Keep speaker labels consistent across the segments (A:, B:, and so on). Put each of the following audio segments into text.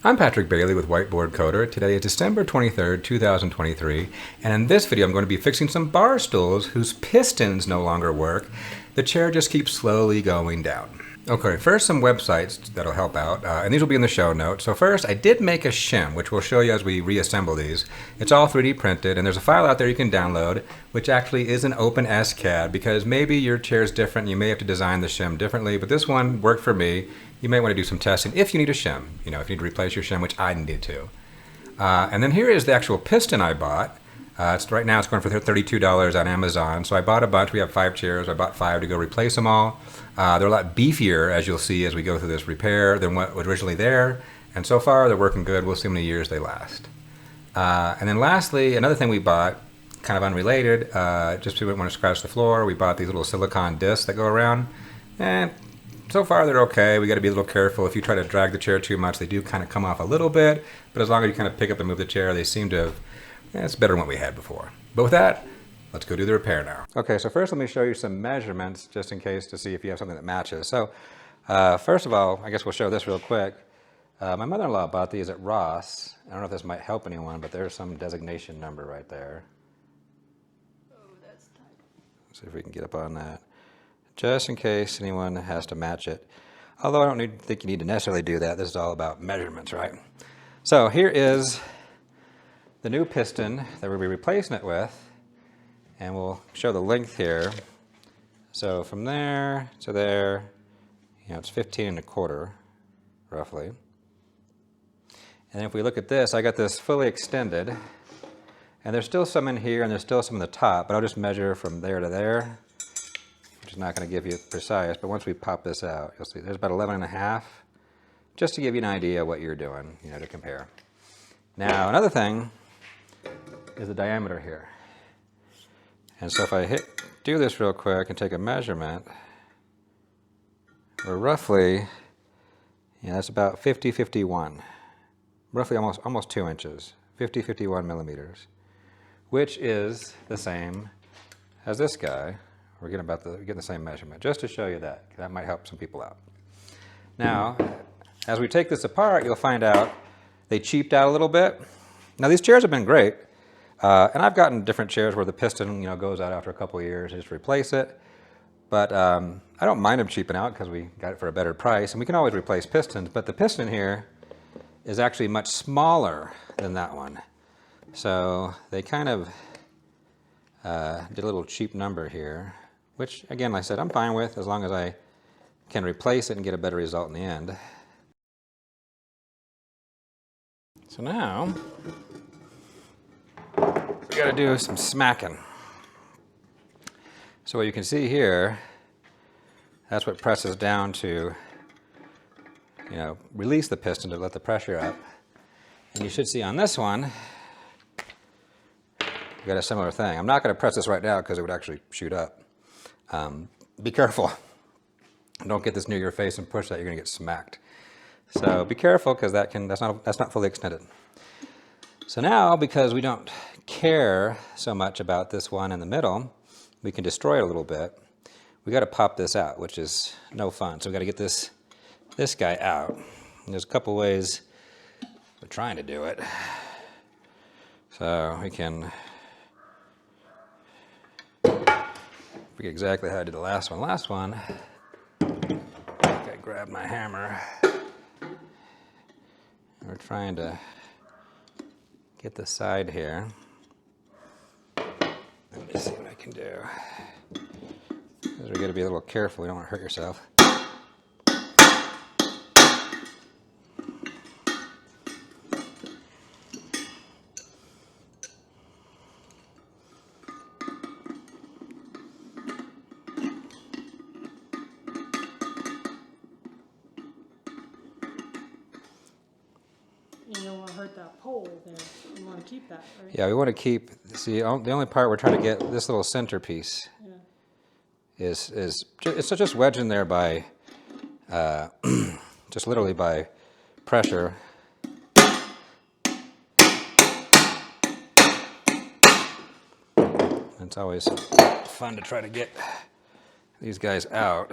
A: I'm Patrick Bailey with Whiteboard Coder. Today is December 23rd, 2023, and in this video I'm going to be fixing some bar stools whose pistons no longer work. The chair just keeps slowly going down. Okay, first some websites that'll help out, and these will be in the show notes. So first, I did make a shim, which we'll show you as we reassemble these. It's all 3D printed, and there's a file out there you can download, which actually is an open SCAD, because maybe your chair is different, and you may have to design the shim differently, but this one worked for me. You may want to do some testing if you need a shim, if you need to replace your shim, which I needed to. And then here is the actual piston I bought. Right now it's going for $32 on Amazon. So I bought a bunch. We have 5 chairs. I bought 5 to go replace them all. They're a lot beefier, as you'll see as we go through this repair, than what was originally there. And so far they're working good. We'll see how many years they last. And then lastly, another thing we bought, kind of unrelated, just so we didn't want to scratch the floor, we bought these little silicone discs that go around. And so far they're okay. We got to be a little careful. If you try to drag the chair too much, they do kind of come off a little bit. But as long as you kind of pick up and move the chair, they seem to have, it's better than what we had before. But with that, let's go do the repair now. Okay, so first let me show you some measurements just in case to see if you have something that matches. So first of all, I guess we'll show this real quick. My mother-in-law bought these at Ross. I don't know if this might help anyone, but there's some designation number right there.
B: Oh, that's tight.
A: Let's see if we can get up on that. Just in case anyone has to match it. Although I don't think you need to necessarily do that. This is all about measurements, right? So here is the new piston that we'll be replacing it with. And we'll show the length here. So from there to there, it's 15 1/4, roughly. And then if we look at this, I got this fully extended. And there's still some in here, and there's still some in the top, but I'll just measure from there to there, which is not going to give you precise, but once we pop this out, you'll see there's about 11 1/2, just to give you an idea of what you're doing, to compare. Now, another thing is the diameter here. And so if I do this real quick and take a measurement, we're roughly, that's about 50-51, roughly almost 2 inches, 50-51 millimeters, which is the same as this guy. We're getting the same measurement, just to show you that. That might help some people out. Now, as we take this apart, you'll find out they cheaped out a little bit. Now, these chairs have been great. And I've gotten different chairs where the piston, goes out after a couple of years, just replace it. But I don't mind them cheaping out because we got it for a better price. And we can always replace pistons. But the piston here is actually much smaller than that one. So they kind of did a little cheap number here, which, again, like I said, I'm fine with as long as I can replace it and get a better result in the end. So now we got to do some smacking. So what you can see here, that's what presses down to, release the piston to let the pressure up. And you should see on this one, we got a similar thing. I'm not going to press this right now because it would actually shoot up. Be careful. Don't get this near your face and push that, you're going to get smacked. So be careful because that's not fully extended. So now, because we don't care so much about this one in the middle, we can destroy it a little bit. We got to pop this out, which is no fun. So we got to get this guy out. And there's a couple ways we're trying to do it. So we can forget exactly how I did the last one. Last one, I grabbed my hammer. We're trying to get the side here. Let me see what I can do. Because we're going to be a little careful. We don't want to hurt yourself.
B: You don't want to hurt that pole there. You want to keep that, right?
A: Yeah, we want to keep, see, the only part we're trying to get, this little centerpiece, is it's just wedged in there by, just literally by pressure. It's always fun to try to get these guys out.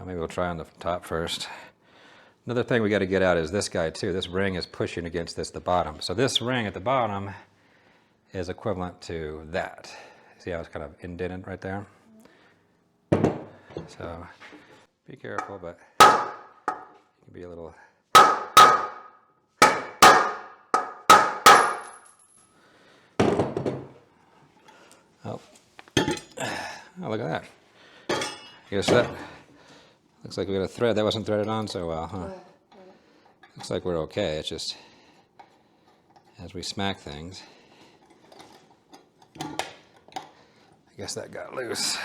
A: Maybe we'll try on the top first. Another thing we got to get out is this guy too. This ring is pushing against the bottom. So this ring at the bottom is equivalent to that. See how it's kind of indented right there? So be careful, but you can be a little... Oh, look at that. I guess that looks like we got a thread. That wasn't threaded on so well, huh? Looks like we're okay. It's just as we smack things, I guess that got loose.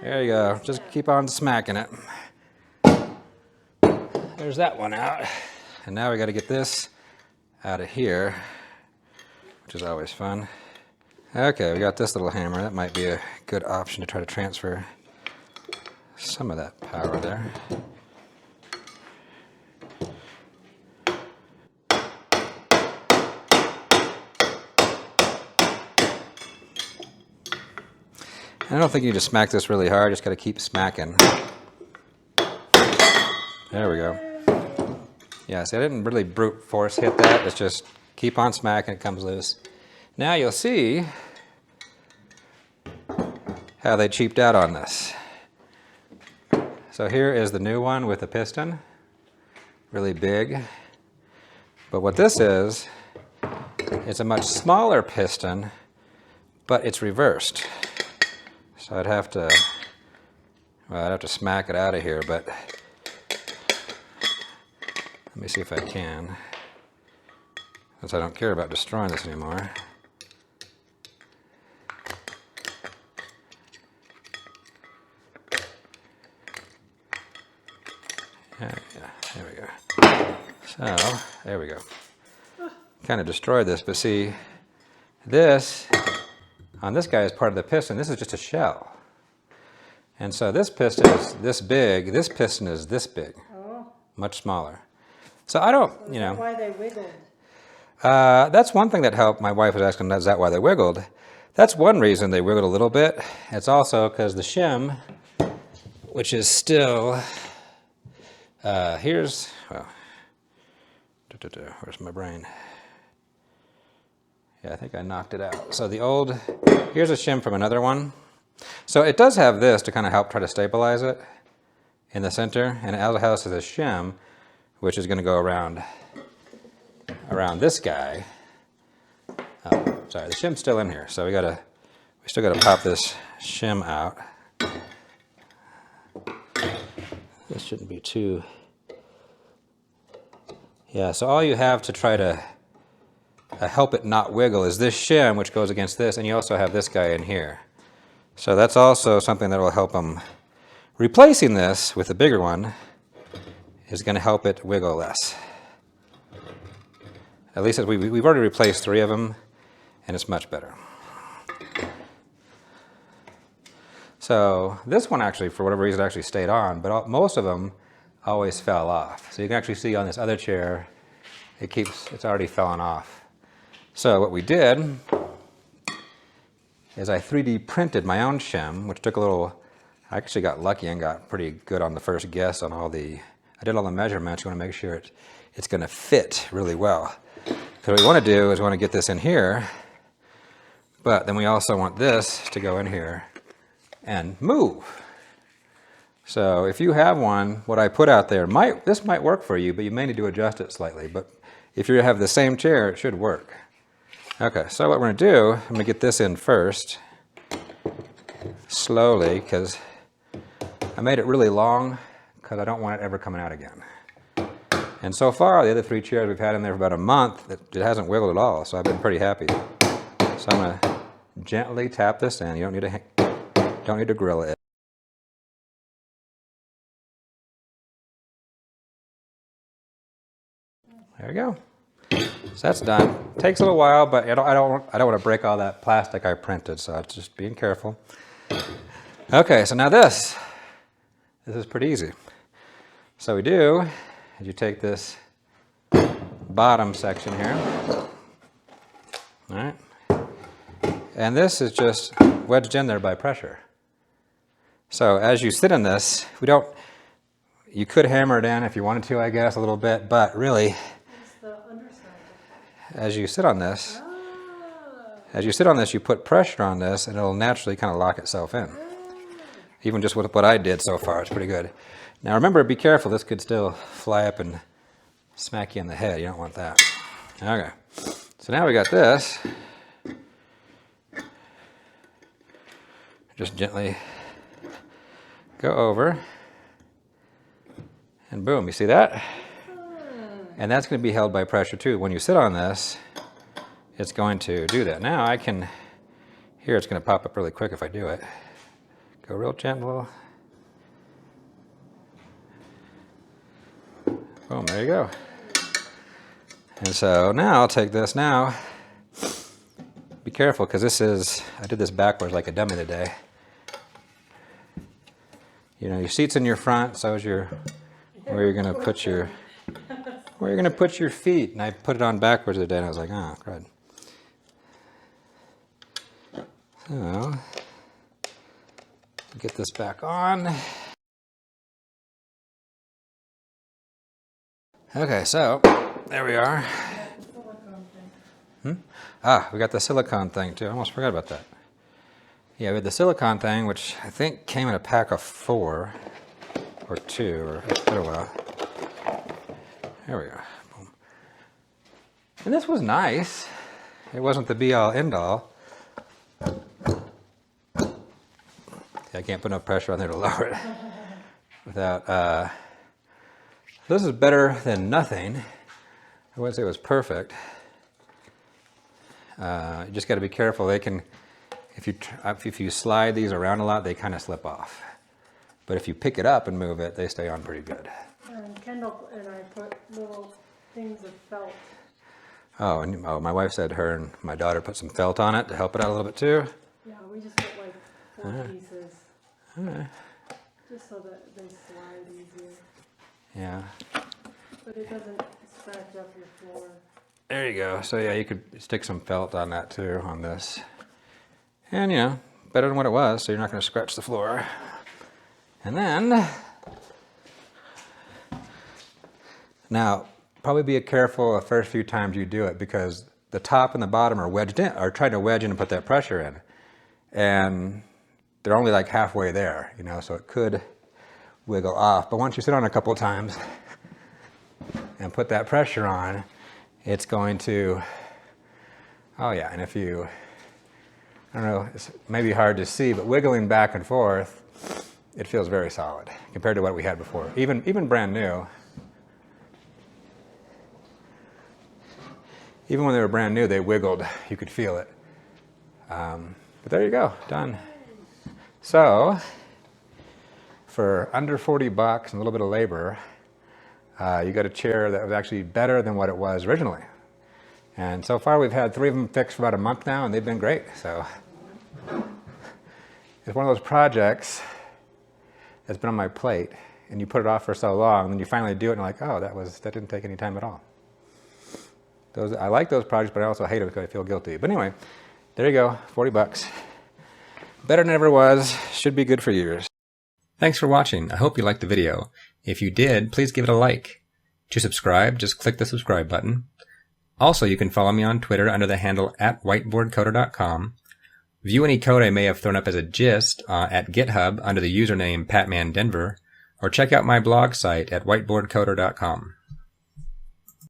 A: There you go. Just keep on smacking it. There's that one out. And now we got to get this out of here, which is always fun. Okay, we got this little hammer. That might be a good option to try to transfer some of that power there. I don't think you need to smack this really hard, just got to keep smacking. There we go. Yeah, see, I didn't really brute force hit that, it's just keep on smacking, it comes loose. Now you'll see how they cheaped out on this. So here is the new one with the piston, really big. But what this is, it's a much smaller piston, but it's reversed. So I'd have to smack it out of here, but let me see if I can, since I don't care about destroying this anymore. Yeah, there we go. So, there we go. Kind of destroyed this, but see, this, on this guy is part of the piston. This is just a shell. And so this piston is this big, this piston is this big, much smaller. So I don't, you know.
B: Is that why they wiggled?
A: That's one thing that helped. My wife was asking, is that why they wiggled? That's one reason they wiggled a little bit. It's also because the shim, which is still, here's, well, where's my brain? Yeah, I think I knocked it out. So the old, here's a shim from another one. So it does have this to kind of help try to stabilize it in the center, and it also has a shim, which is going to go around this guy. Oh, sorry, the shim's still in here, so we still gotta pop this shim out. This shouldn't be too. Yeah, so all you have to try to help it not wiggle is this shim, which goes against this, and you also have this guy in here. So that's also something that will help them. Replacing this with a bigger one is going to help it wiggle less. At least we've already replaced 3 of them, and it's much better. So this one actually, for whatever reason, actually stayed on, but most of them always fell off. So you can actually see on this other chair, it's already fallen off. So what we did is I 3D printed my own shim, which took a little, I actually got lucky and got pretty good on the first guess on I did all the measurements. You want to make sure it's going to fit really well. Because what we want to do is we want to get this in here, but then we also want this to go in here and move. So if you have one, what I put out there, this might work for you, but you may need to adjust it slightly. But if you have the same chair, it should work. Okay, so what we're going to do, I'm going to get this in first, slowly, because I made it really long, because I don't want it ever coming out again. And so far, the other 3 chairs we've had in there for about a month, it hasn't wiggled at all, so I've been pretty happy. So I'm going to gently tap this in. You don't need to grill it. There we go. So that's done. Takes a little while, but I don't want to break all that plastic I printed, so I'm just being careful. Okay, so now this is pretty easy. So we do is you take this bottom section here, all right, and this is just wedged in there by pressure. So as you sit in this, you could hammer it in if you wanted to, I guess, a little bit, but really, as you sit on this, you put pressure on this, and it'll naturally kind of lock itself in. Even just with what I did so far, it's pretty good. Now remember, be careful. This could still fly up and smack you in the head. You don't want that. Okay. So now we got this. Just gently go over, and boom. You see that? And that's going to be held by pressure too. When you sit on this, it's going to do that. Now I can, here it's going to pop up really quick if I do it. Go real gentle. Boom, there you go. And so now I'll take this now. Be careful, because I did this backwards like a dummy today. You know, your seat's in your front, so is where you're going to put your feet. And I put it on backwards today, and I was like, oh, crud. So, get this back on. Okay, so there we are. We got the silicone thing too. I almost forgot about that. Yeah, we had the silicone thing, which I think came in a pack of 4 or 2, or it's been a while. There we go. Boom. And this was nice. It wasn't the be-all, end-all. I can't put enough pressure on there to lower it without. This is better than nothing. I wouldn't say it was perfect. You just got to be careful. They can, if you slide these around a lot, they kind of slip off. But if you pick it up and move it, they stay on pretty good.
B: And Kendall and I put little things of felt.
A: Oh, and my wife said her and my daughter put some felt on it to help it out a little bit too.
B: Yeah, we just put like 4 pieces. Just so that they slide easier.
A: Yeah.
B: But it doesn't scratch up your floor.
A: There you go. So yeah, you could stick some felt on that too, on this. And you know, better than what it was, so you're not going to scratch the floor. And then, now, probably be careful the first few times you do it, because the top and the bottom are wedged in, are trying to wedge in and put that pressure in. And they're only like halfway there, you know, so it could wiggle off. But once you sit on it a couple of times and put that pressure on, it's going to, oh yeah, and if you, I don't know, it's maybe hard to see, but wiggling back and forth, it feels very solid compared to what we had before. Even brand new. Even when they were brand new, they wiggled. You could feel it. But there you go, done. So, for under 40 bucks and a little bit of labor, you got a chair that was actually better than what it was originally. And so far we've had 3 of them fixed for about a month now, and they've been great. So it's one of those projects that's been on my plate, and you put it off for so long, and then you finally do it, and you're like, oh, that didn't take any time at all. I like those projects, but I also hate it because I feel guilty. But anyway, there you go, 40 bucks. Better than it ever was, should be good for years. Thanks for watching. I hope you liked the video. If you did, please give it a like. To subscribe, just click the subscribe button. Also, you can follow me on Twitter under the handle @whiteboardcoder.com. View any code I may have thrown up as a gist at GitHub under the username PatmanDenver, or check out my blog site at whiteboardcoder.com.